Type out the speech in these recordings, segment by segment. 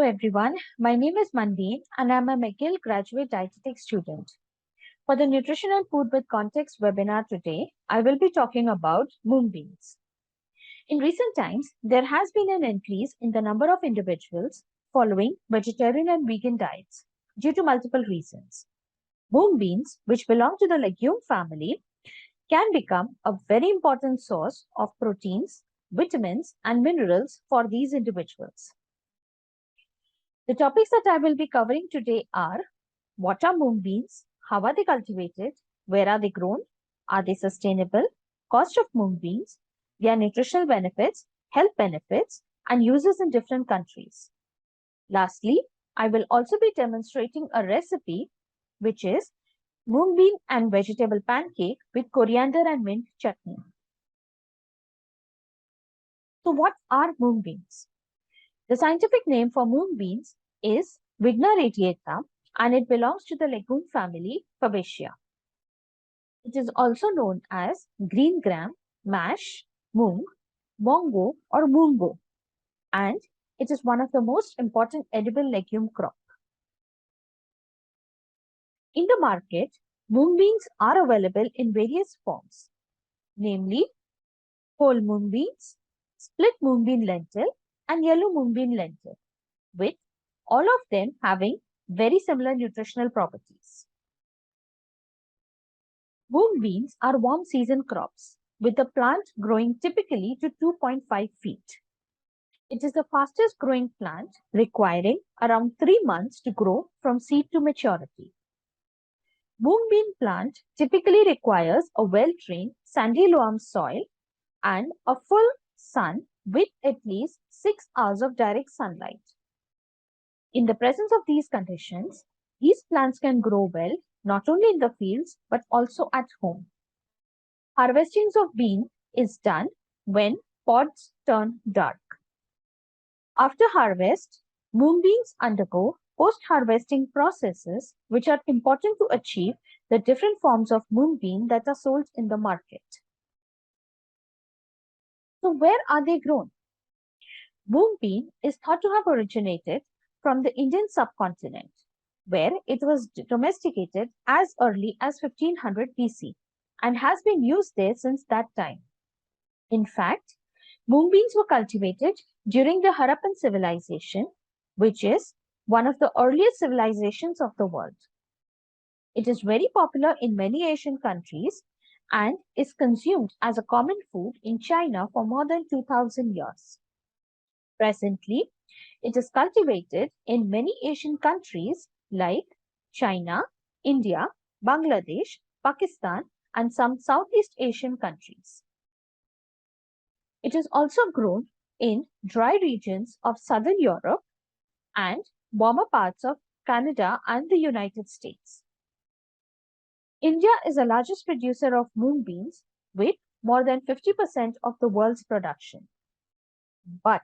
everyone, my name is Mandeep and I'm a McGill graduate dietetic student. For the Nutritional Food with Context webinar today, I will be talking about mung beans. In recent times, there has been an increase in the number of individuals following vegetarian and vegan diets due to multiple reasons. Mung beans, which belong to the legume family, can become a very important source of proteins, vitamins, and minerals for these individuals. The topics that I will be covering today are: what are mung beans? How are they cultivated? Where are they grown? Are they sustainable? Cost of mung beans, their nutritional benefits, health benefits, and uses in different countries. Lastly, I will also be demonstrating a recipe which is mung bean and vegetable pancake with coriander and mint chutney. So what are mung beans? The scientific name for mung beans is Vigna radiata, and it belongs to the legume family Fabaceae. It is also known as green gram, mash, moong, mongo, or mungo, and it is one of the most important edible legume crop. In the market, mung beans are available in various forms, namely whole mung beans, split mung bean lentil, and yellow mung bean lentil, with all of them having very similar nutritional properties. Mung beans are warm season crops, with the plant growing typically to 2.5 feet. It is the fastest growing plant, requiring around 3 months to grow from seed to maturity. Mung bean plant typically requires a well-drained sandy loam soil and a full sun with at least 6 hours of direct sunlight. In the presence of these conditions, these plants can grow well not only in the fields but also at home. Harvesting of bean is done when pods turn dark. After harvest, mung beans undergo post-harvesting processes which are important to achieve the different forms of mung bean that are sold in the market. So where are they grown? Mung bean is thought to have originated from the Indian subcontinent, where it was domesticated as early as 1500 BC and has been used there since that time. In fact, mung beans were cultivated during the Harappan civilization, which is one of the earliest civilizations of the world. It is very popular in many Asian countries and is consumed as a common food in China for more than 2000 years. Presently, it is cultivated in many Asian countries like China, India, Bangladesh, Pakistan, and some Southeast Asian countries. It is also grown in dry regions of Southern Europe and warmer parts of Canada and the United States. India is the largest producer of mung beans with more than 50% of the world's production. But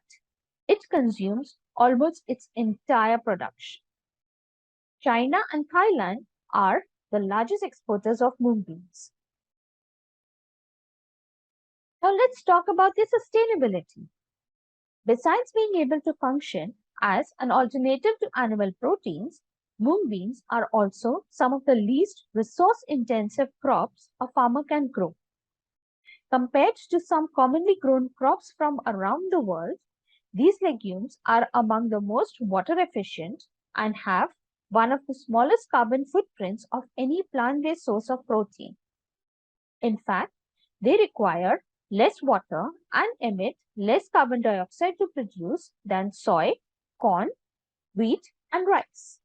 it consumes almost its entire production. China and Thailand are the largest exporters of mung beans. Now let's talk about the sustainability. Besides being able to function as an alternative to animal proteins, mung beans are also some of the least resource-intensive crops a farmer can grow. Compared to some commonly grown crops from around the world, these legumes are among the most water efficient and have one of the smallest carbon footprints of any plant-based source of protein. In fact, they require less water and emit less carbon dioxide to produce than soy, corn, wheat, and rice.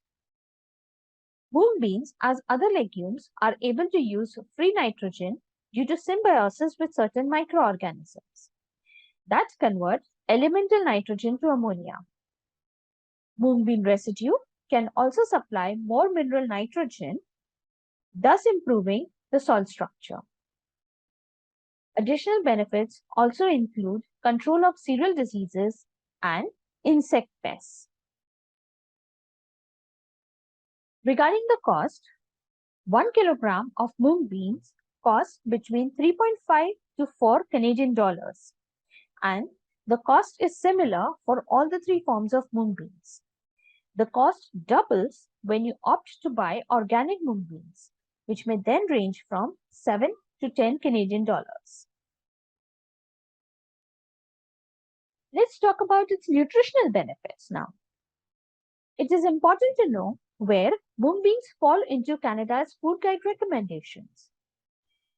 Mung beans, as other legumes, are able to use free nitrogen due to symbiosis with certain microorganisms that convert elemental nitrogen to ammonia. Mung bean residue can also supply more mineral nitrogen, thus improving the soil structure. Additional benefits also include control of cereal diseases and insect pests. Regarding the cost, 1 kilogram of mung beans costs between 3.5 to 4 Canadian dollars, and the cost is similar for all the three forms of mung beans. The cost doubles when you opt to buy organic mung beans, which may then range from 7 to 10 Canadian dollars. Let's talk about its nutritional benefits now. It is important to know where mung beans fall into Canada's food guide recommendations.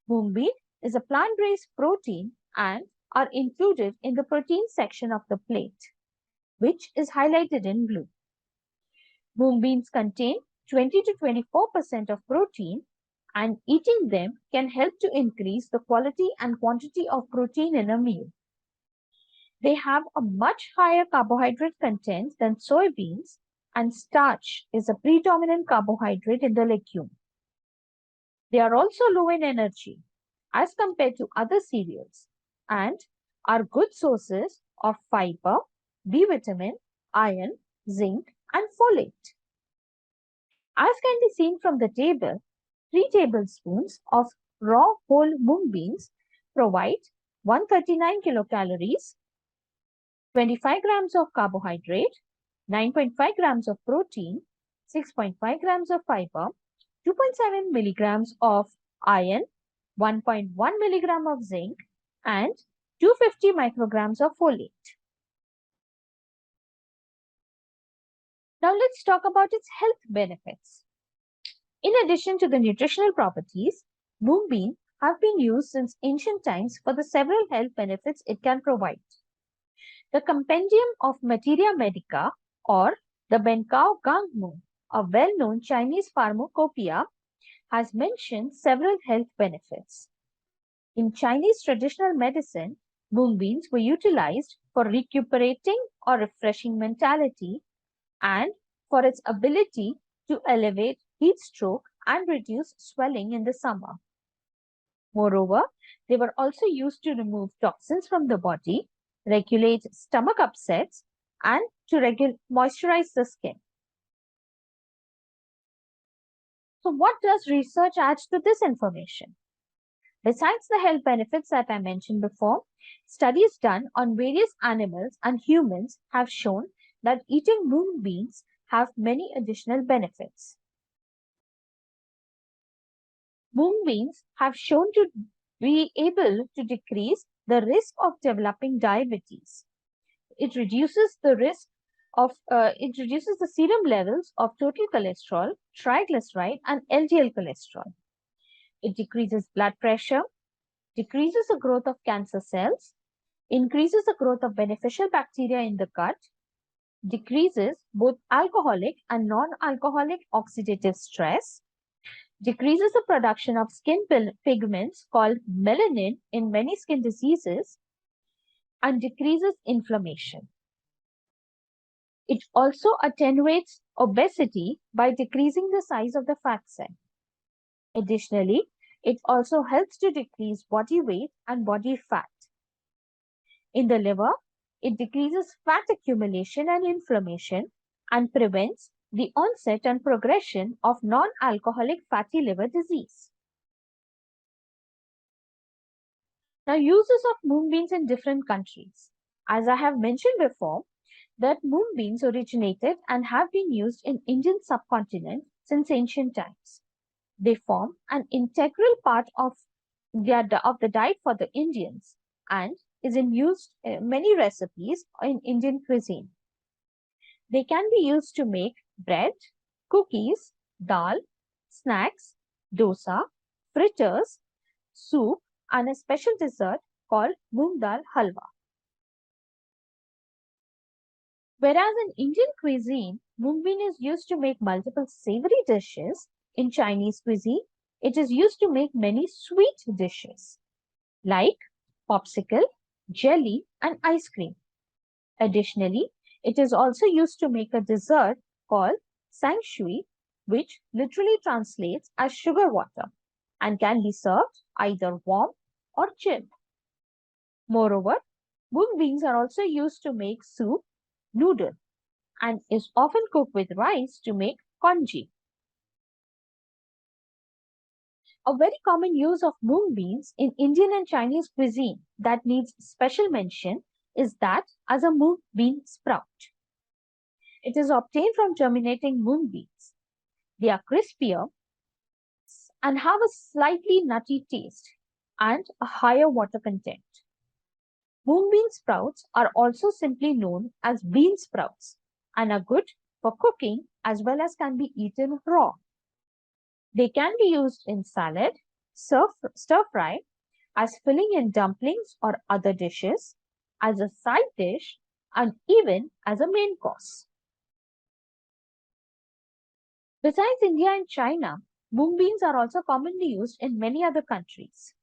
Mung bean is a plant-based protein and are included in the protein section of the plate, which is highlighted in blue. Mung beans contain 20 to 24% of protein, and eating them can help to increase the quality and quantity of protein in a meal. They have a much higher carbohydrate content than soybeans, and starch is a predominant carbohydrate in the legume. They are also low in energy as compared to other cereals and are good sources of fiber, B vitamin, iron, zinc, and folate. As can be seen from the table, 3 tablespoons of raw whole mung beans provide 139 kilocalories, 25 grams of carbohydrate, 9.5 grams of protein, 6.5 grams of fiber, 2.7 milligrams of iron, 1.1 milligram of zinc, and 250 micrograms of folate. Now let's talk about its health benefits. In addition to the nutritional properties, mung bean have been used since ancient times for the several health benefits it can provide. The Compendium of Materia Medica, or the Benkao Gangmu, a well-known Chinese pharmacopoeia, has mentioned several health benefits. In Chinese traditional medicine, mung beans were utilized for recuperating or refreshing mentality and for its ability to elevate heat stroke and reduce swelling in the summer. Moreover, they were also used to remove toxins from the body, regulate stomach upsets, and to moisturize the skin. So what does research add to this information? Besides the health benefits that I mentioned before, studies done on various animals and humans have shown that eating mung beans have many additional benefits. Mung beans have shown to be able to decrease the risk of developing diabetes. It reduces the risk of it reduces the serum levels of total cholesterol, triglyceride, and LDL cholesterol. It decreases blood pressure, decreases the growth of cancer cells, increases the growth of beneficial bacteria in the gut, decreases both alcoholic and non-alcoholic oxidative stress, decreases the production of skin pigments called melanin in many skin diseases, and decreases inflammation. It also attenuates obesity by decreasing the size of the fat cell. Additionally, it also helps to decrease body weight and body fat. In the liver, it decreases fat accumulation and inflammation and prevents the onset and progression of non-alcoholic fatty liver disease. Now, uses of mung beans in different countries. As I have mentioned before, that mung beans originated and have been used in Indian subcontinent since ancient times. They form an integral part of the diet for the Indians and is in use many recipes in Indian cuisine. They can be used to make bread, cookies, dal, snacks, dosa, fritters, soup, and a special dessert called moong dal halwa. Whereas in Indian cuisine, mung bean is used to make multiple savory dishes, in Chinese cuisine, it is used to make many sweet dishes like popsicle, jelly, and ice cream. Additionally, it is also used to make a dessert called sang shui, which literally translates as sugar water and can be served either warm or chilled. Moreover, mung beans are also used to make soup, noodle, and is often cooked with rice to make congee. A very common use of mung beans in Indian and Chinese cuisine that needs special mention is that as a mung bean sprout. It is obtained from germinating mung beans. They are crispier and have a slightly nutty taste and a higher water content. Mung bean sprouts are also simply known as bean sprouts and are good for cooking as well as can be eaten raw. They can be used in salad, stir fry, as filling in dumplings or other dishes, as a side dish, and even as a main course. Besides India and China, mung beans are also commonly used in many other countries.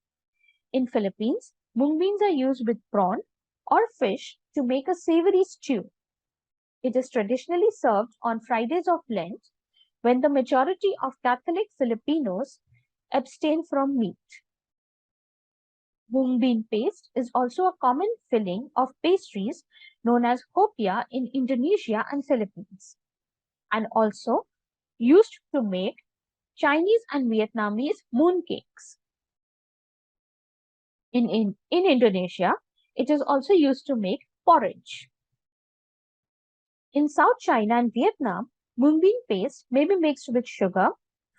In Philippines, mung beans are used with prawn or fish to make a savory stew. It is traditionally served on Fridays of Lent when the majority of Catholic Filipinos abstain from meat. Mung bean paste is also a common filling of pastries known as hopia in Indonesia and Philippines, and also used to make Chinese and Vietnamese mooncakes. In Indonesia, it is also used to make porridge. In South China and Vietnam, mung bean paste may be mixed with sugar,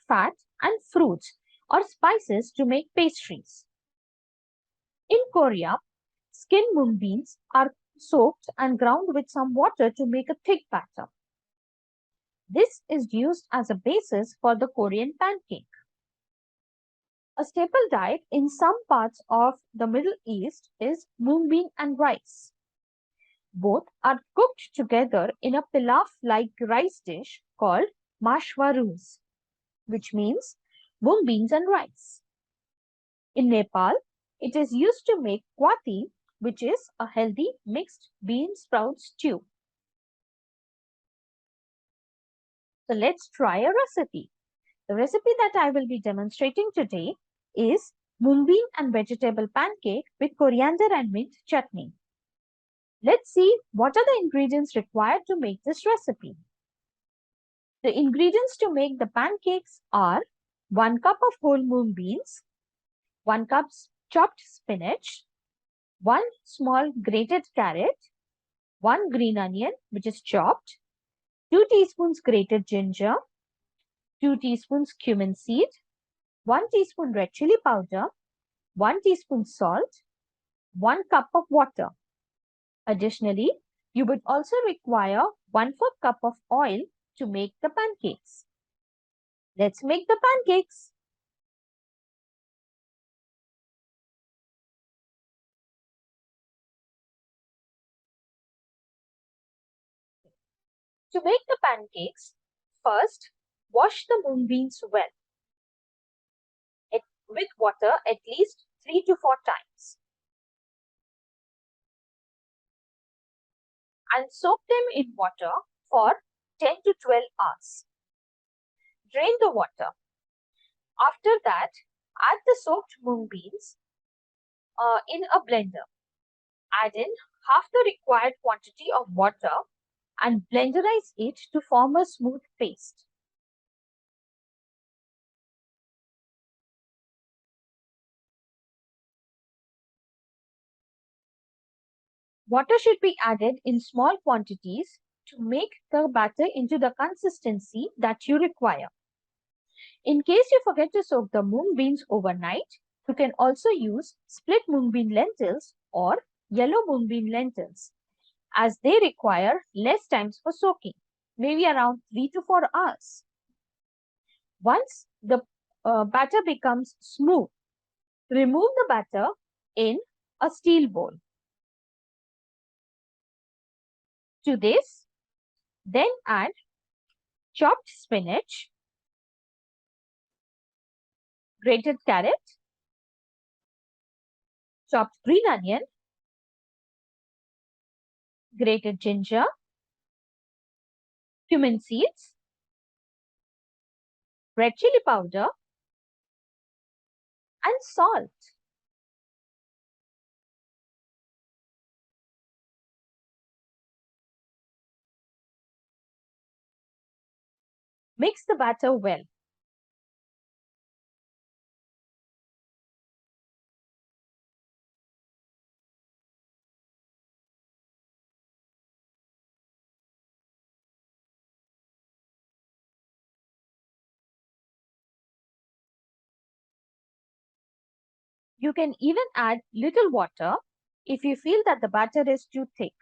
fat, and fruits or spices to make pastries. In Korea, skinned mung beans are soaked and ground with some water to make a thick batter. This is used as a basis for the Korean pancake. A staple diet in some parts of the Middle East is mung bean and rice. Both are cooked together in a pilaf-like rice dish called mashwaruz, which means mung beans and rice. In Nepal, it is used to make kwati, which is a healthy mixed bean sprout stew. So let's try a recipe. The recipe that I will be demonstrating today is mung bean and vegetable pancake with coriander and mint chutney. Let's see what are the ingredients required to make this recipe. The ingredients to make the pancakes are 1 cup of whole mung beans, 1 cup chopped spinach, 1 small grated carrot, 1 green onion which is chopped, 2 teaspoons grated ginger, 2 teaspoons cumin seed, 1 teaspoon red chili powder, 1 teaspoon salt, 1 cup of water. Additionally, you would also require 1/4 cup of oil to make the pancakes. Let's make the pancakes. To make the pancakes, first wash the mung beans well with water at least 3 to 4 times and soak them in water for 10 to 12 hours. Drain the water. After that, add the soaked mung beans in a blender. Add in half the required quantity of water and blenderize it to form a smooth paste. Water should be added in small quantities to make the batter into the consistency that you require. In case you forget to soak the mung beans overnight, you can also use split mung bean lentils or yellow mung bean lentils, as they require less time for soaking, maybe around 3 to 4 hours. Once the batter becomes smooth, remove the batter in a steel bowl. To this, then add chopped spinach, grated carrot, chopped green onion, grated ginger, cumin seeds, red chili powder, and salt. Mix the batter well. You can even add little water if you feel that the batter is too thick.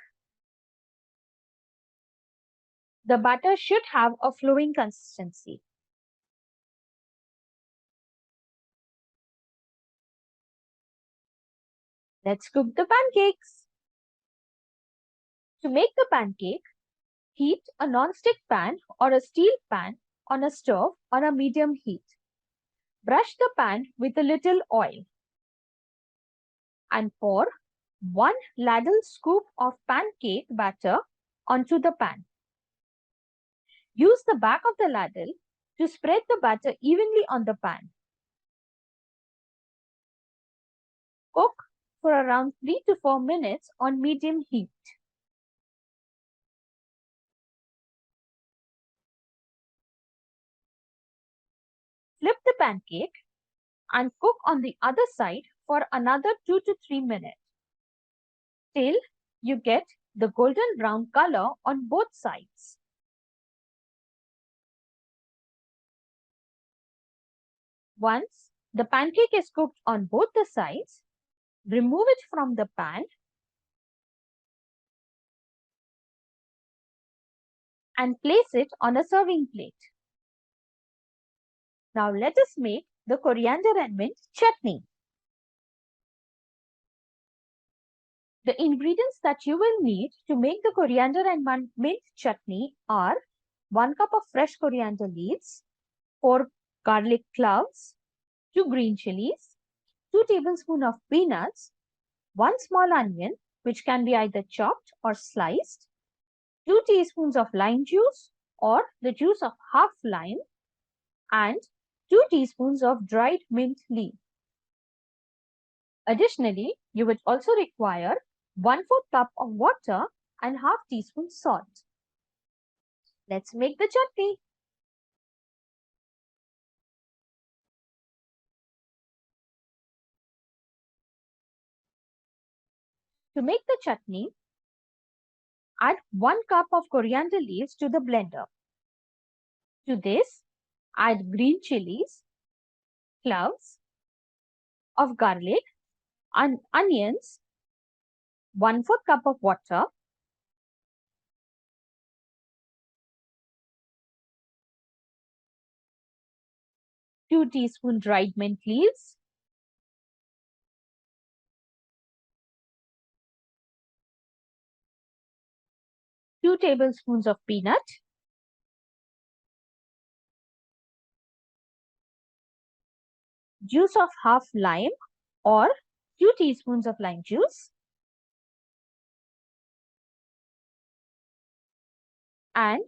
The batter should have a flowing consistency. Let's cook the pancakes. To make the pancake, heat a non-stick pan or a steel pan on a stove on a medium heat. Brush the pan with a little oil and pour 1 ladle scoop of pancake batter onto the pan. Use the back of the ladle to spread the batter evenly on the pan. Cook for around 3 to 4 minutes on medium heat. Flip the pancake and cook on the other side for another 2 to 3 minutes till you get the golden brown color on both sides. Once the pancake is cooked on both the sides, remove it from the pan and place it on a serving plate. Now let us make the coriander and mint chutney. The ingredients that you will need to make the coriander and mint chutney are 1 cup of fresh coriander leaves, 4 garlic cloves, 2 green chilies, 2 tablespoons of peanuts, 1 small onion, which can be either chopped or sliced, 2 teaspoons of lime juice or the juice of half lime, and 2 teaspoons of dried mint leaf. Additionally, you would also require 1/4 cup of water and half teaspoon salt. Let's make the chutney. To make the chutney, add 1 cup of coriander leaves to the blender. To this, add green chilies, cloves of garlic, and onions, 1/4 cup of water, 2 teaspoons dried mint leaves, 2 tablespoons of peanut, juice of half lime or 2 teaspoons of lime juice, and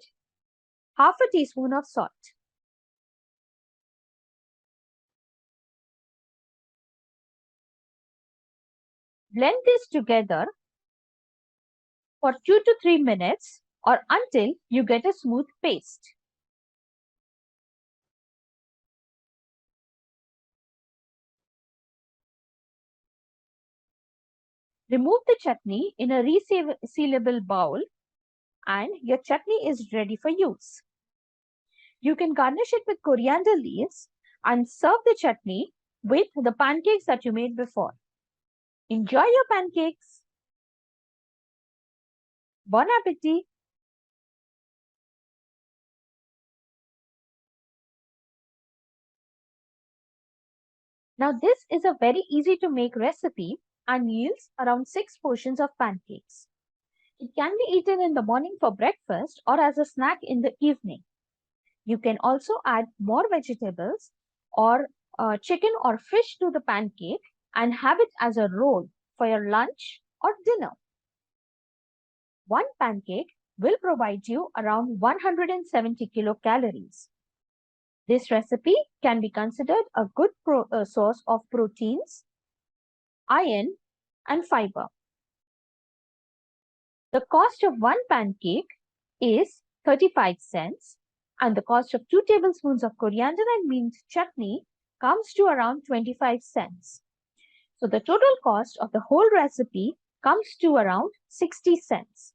half a teaspoon of salt. Blend this together for 2 to 3 minutes or until you get a smooth paste. Remove the chutney in a resealable bowl and your chutney is ready for use. You can garnish it with coriander leaves and serve the chutney with the pancakes that you made before. Enjoy your pancakes. Bon appetit. Now this is a very easy to make recipe and yields around 6 portions of pancakes. It can be eaten in the morning for breakfast or as a snack in the evening. You can also add more vegetables or chicken or fish to the pancake and have it as a roll for your lunch or dinner. One pancake will provide you around 170 kilocalories. This recipe can be considered a good source of proteins, iron, and fiber. The cost of one pancake is 35 cents and the cost of 2 tablespoons of coriander and mint chutney comes to around 25 cents. So the total cost of the whole recipe comes to around 60 cents,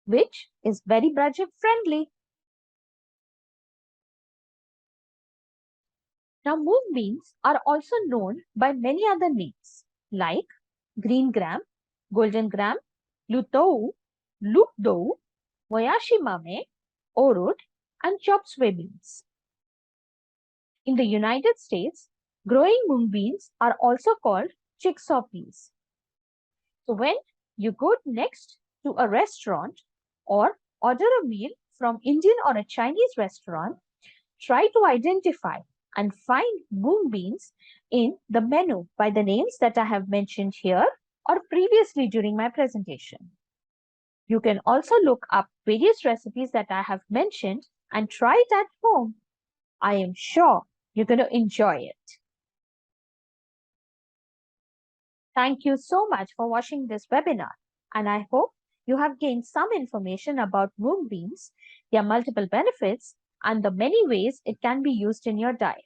which is very budget friendly. Now, moong beans are also known by many other names. like green gram, golden gram, lutou, lukdou, moyashi mame, orud, and chopped soybeans. In the United States, growing mung beans are also called chicksaw peas. So when you go next to a restaurant or order a meal from Indian or a Chinese restaurant, try to identify and find mung beans in the menu by the names that I have mentioned here or previously during my presentation. You can also look up various recipes that I have mentioned and try it at home. I am sure you're going to enjoy it. Thank you so much for watching this webinar, and I hope you have gained some information about mung beans, their multiple benefits, and the many ways it can be used in your diet.